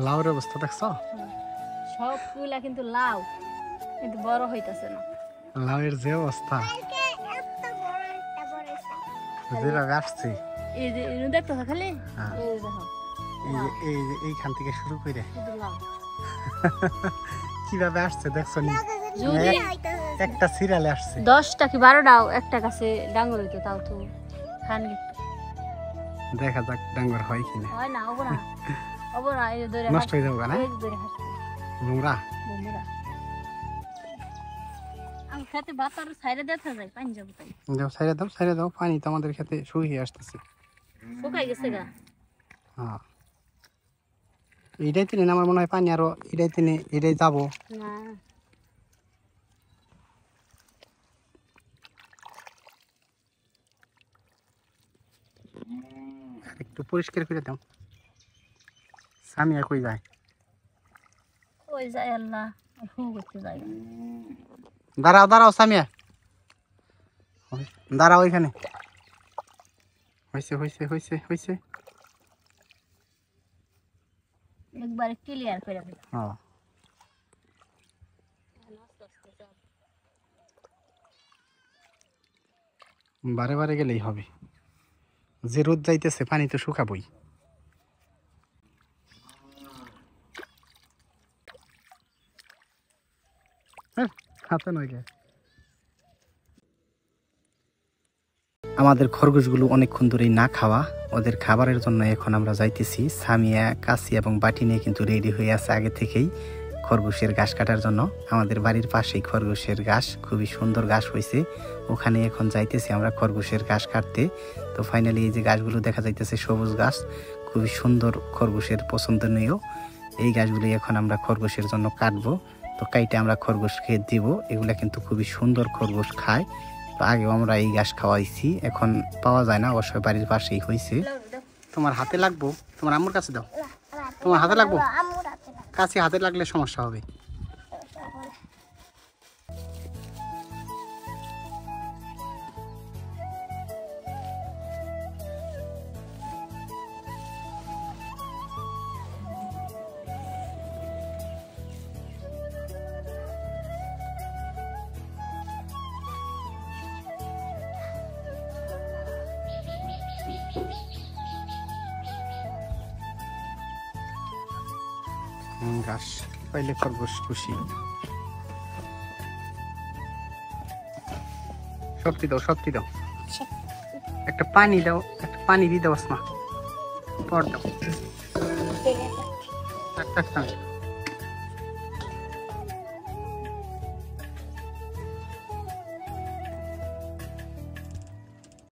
লাউর অবস্থা দেখছো? সবগুলা কিন্তু লাউ, কিন্তু বড় হইতাছে না। লাউয়ের যে অবস্থা, যেভাবে আসছে এই যে দেখতো খালি, হ্যাঁ, এই দেখো এইখান থেকে শুরু করে শুধু লাউ। কিভাবে আসছে দেখছো নি? যদি একটা সিরিয়ালে আসছে। 10টা কি 12টাও একটা গাছে ডাঙ্গর হইতো তাও তো খান দেখা যাক ডাঙ্গর হয় কিনা। হয় না, ওবো না এই যে ধরে নষ্ট হয়ে যাবো না, এই যে ধরে হাসছে নোংরা। বন্ধুরা আমি খেতে বাতার সাইডে দেখা যায় পানি যাবো তাই যাও সাইডে দাও, পানি তো আমাদের খেতে শুকিয়ে আসতেছে। শুকাই গেছে গা। হ্যাঁ, এইটাই তিনি আমার মনে হয় পানি আরো এটাই যাবো। না একটু পরিষ্কার করে দাও। সামিয়া কই যায়? ওই যায় আল্লাহ হু করতে যায়। দাঁড়াও সামিয়া, দাঁড়াও ওইখানে। হয়েছে একবারে ক্লিয়ার করে দিই। হ্যাঁ, বারে গেলেই হবে। যে রোদ যাইতেছে পানি তো শুকাবই। হাতে নয় গে। আমাদের খরগোশগুলো অনেকক্ষণ ধরেই না খাওয়া, ওদের খাবারের জন্য এখন আমরা যাইতেছি। সামিয়া, কাশি এবং বাটি নিয়ে কিন্তু রেডি হয়ে আছে আগে থেকেই খরগোশের ঘাস কাটার জন্য। আমাদের বাড়ির পাশেই খরগোশের ঘাস, খুবই সুন্দর ঘাস হয়েছে, ওখানে এখন যাইতেছি আমরা খরগোশের ঘাস কাটতে। তো ফাইনালি এই যে গাছগুলো দেখা যাইতেছে সবুজ ঘাস, খুবই সুন্দর, খরগোশের পছন্দনীয়। এই গাছগুলি এখন আমরা খরগোশের জন্য কাটবো। তো কাইটে আমরা খরগোশকে দিব। এগুলা কিন্তু খুবই সুন্দর, খরগোশ খায়। তো আগেও আমরা এই ঘাস খাওয়াইছি, এখন পাওয়া যায় না, অবশ্যই বাড়ির পাশেই হয়েছে। তোমার হাতে লাগবো, তোমার আম্মুর কাছে দাও। তোমার হাতে লাগবো, কাছে হাতে লাগলে সমস্যা হবে। ঘাস পাইলে খরগোশ খুশি। শক্তি দাও, একটা পানি দাও, একটা পানি দিয়ে দাও আসমা, পর দাও।